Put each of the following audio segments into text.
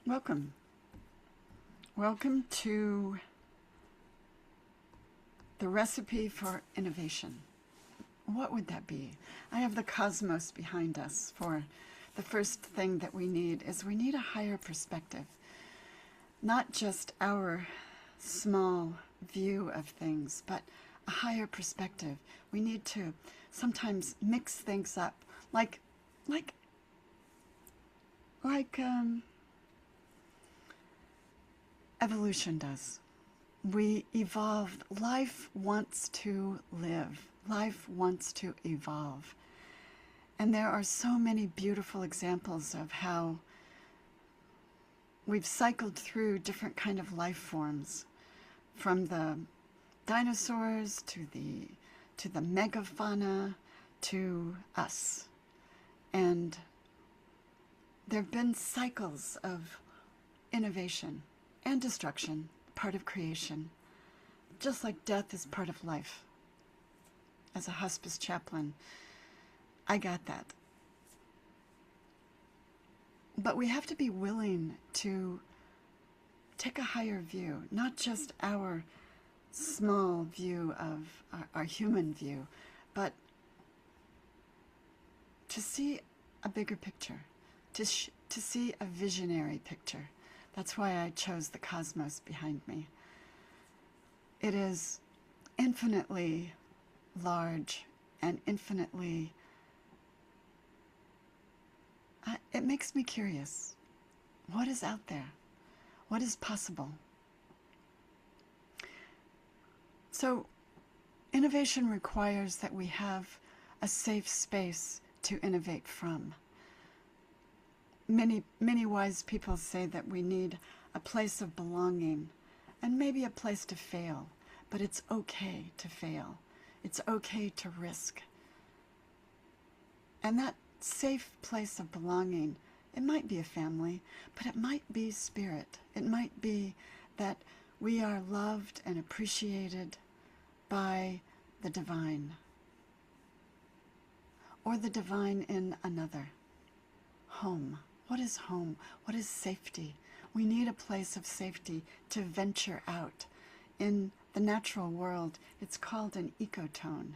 Welcome. Welcome to the recipe for innovation. What would that be? I have the cosmos behind us. For the first thing that we need is we need a higher perspective. Not just our small view of things, but a higher perspective. We need to sometimes mix things up like evolution does. We evolve. Life wants to live. Life wants to evolve. And there are so many beautiful examples of how we've cycled through different kind of life forms, from the dinosaurs to the megafauna to us. And there have been cycles of innovation and destruction, part of creation, just like death is part of life. As a hospice chaplain, I got that. But we have to be willing to take a higher view, not just our small view of our human view, but to see a bigger picture, to see a visionary picture. That's why I chose the cosmos behind me. It is infinitely large and infinitely... it makes me curious. What is out there? What is possible? So, innovation requires that we have a safe space to innovate from. Many wise people say that we need a place of belonging and maybe a place to fail, but it's okay to fail. It's okay to risk. And that safe place of belonging, it might be a family, but it might be spirit. It might be that we are loved and appreciated by the divine, or the divine in another. Home. What is home? What is safety? We need a place of safety to venture out. In the natural world, it's called an ecotone.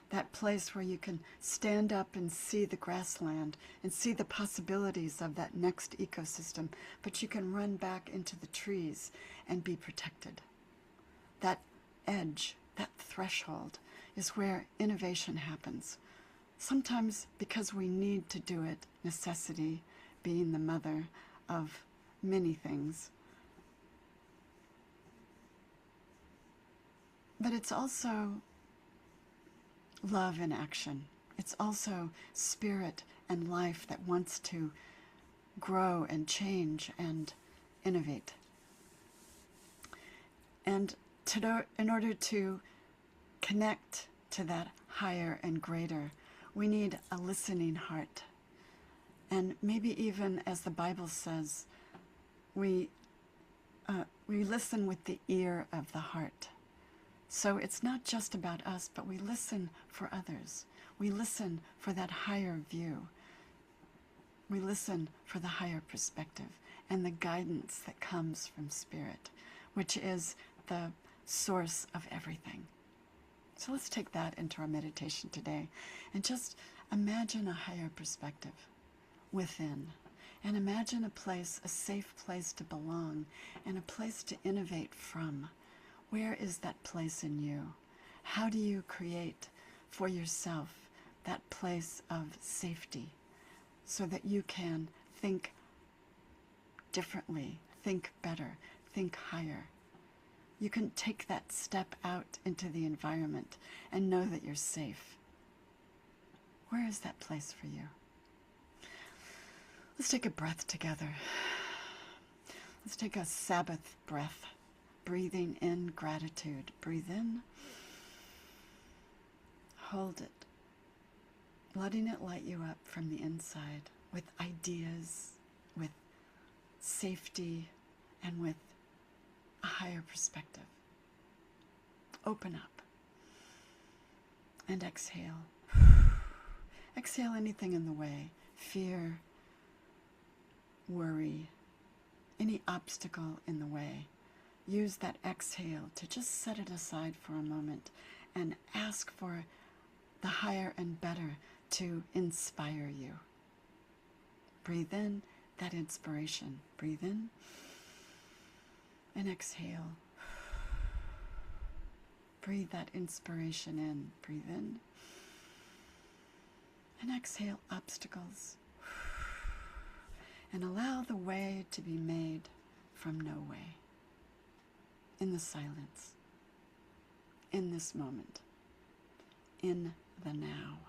That place where you can stand up and see the grassland and see the possibilities of that next ecosystem, but you can run back into the trees and be protected. That edge, that threshold, is where innovation happens. Sometimes because we need to do it, necessity being the mother of many things. But it's also love in action. It's also spirit and life that wants to grow and change and innovate. And in order to connect to that higher and greater, we need a listening heart. And maybe even, as the Bible says, we listen with the ear of the heart. So it's not just about us, but we listen for others. We listen for that higher view. We listen for the higher perspective and the guidance that comes from Spirit, which is the source of everything. So let's take that into our meditation today and just imagine a higher perspective within. And imagine a place, a safe place to belong and a place to innovate from. Where is that place in you? How do you create for yourself that place of safety so that you can think differently, think better, think higher? You can take that step out into the environment and know that you're safe. Where is that place for you? Let's take a breath together. Let's take a Sabbath breath. Breathing in gratitude. Breathe in. Hold it. Letting it light you up from the inside with ideas, with safety, and with a higher perspective. Open up. And exhale. Exhale anything in the way. Fear, worry, any obstacle in the way. Use that exhale to just set it aside for a moment and ask for the higher and better to inspire you. Breathe in that inspiration. Breathe in and exhale. Breathe that inspiration in. Breathe in and exhale obstacles. And allow the way to be made from no way. In the silence. In this moment. In the now.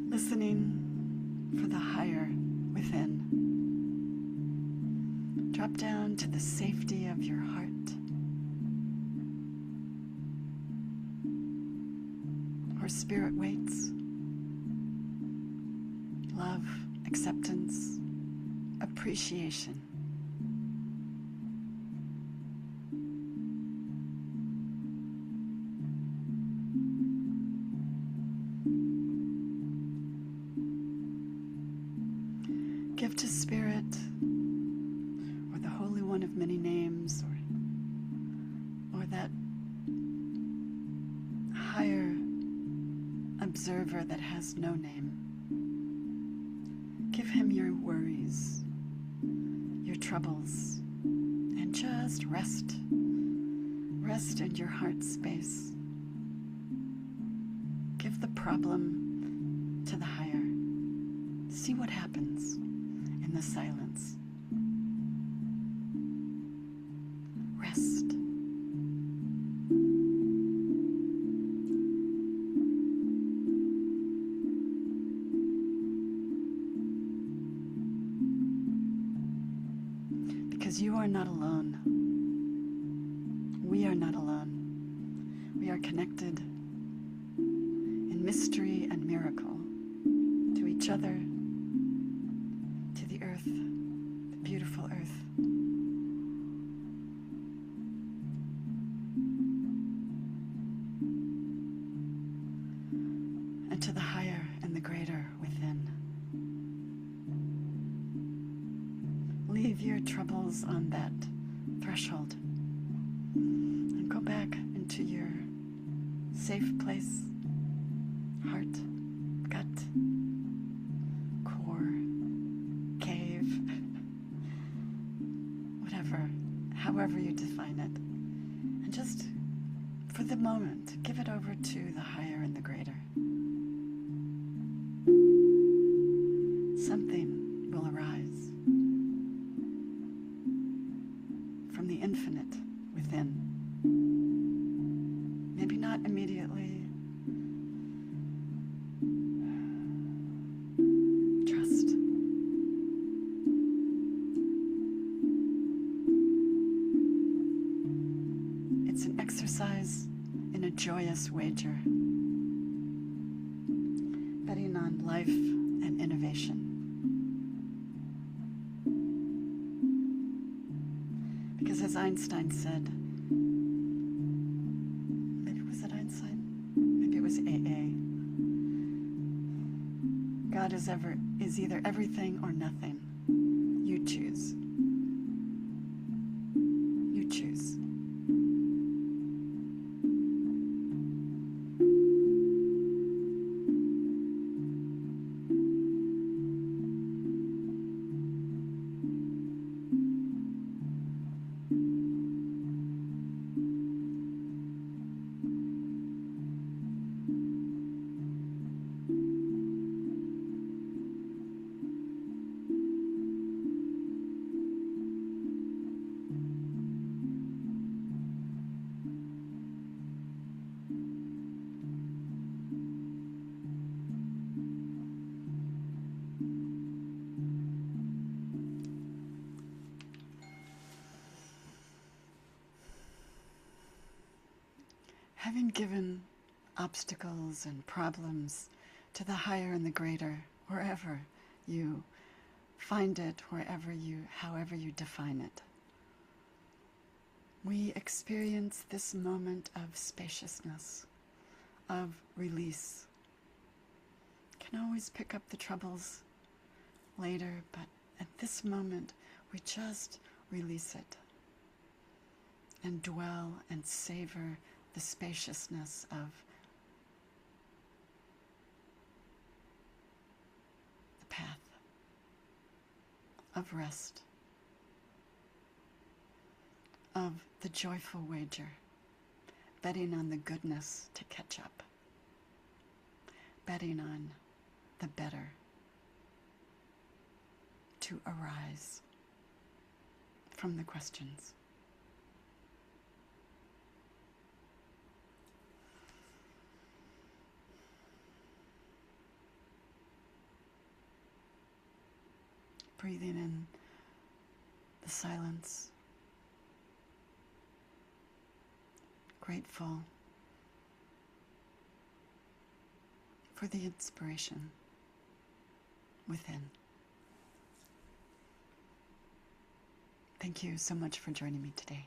Listening for the higher within. Drop down to the safety of your heart. Where spirit waits. Love, acceptance, appreciation. Give to Spirit, or the Holy One of many names, or that higher observer that has no name. Give him your worries, your troubles, and just rest. Rest in your heart space. Give the problem to the higher. See what happens in the silence. Rest. Because you are not alone. We are not alone. We are connected in mystery and miracle to each other, to the earth, the beautiful earth. And to the higher and the greater within. Leave your troubles on that threshold and go back into your safe place, heart, gut, core, cave, whatever, however you define it. And just, for the moment, give it over to the higher and the greater. Something will arise from the infinite within. Maybe not immediately. Trust. It's an exercise in a joyous wager, betting on life and innovation. Because as Einstein said, maybe was it Einstein? Maybe it was AA. God is either everything or nothing. You choose. You choose. having given obstacles and problems to the higher and the greater, wherever you find it, however you define it, we experience this moment of spaciousness, of release. Can always pick up the troubles later, but at this moment we just release it and dwell and savor the spaciousness of the path of rest, of the joyful wager, betting on the goodness to catch up, betting on the better to arise from the questions. Breathing in the silence, grateful for the inspiration within. Thank you so much for joining me today.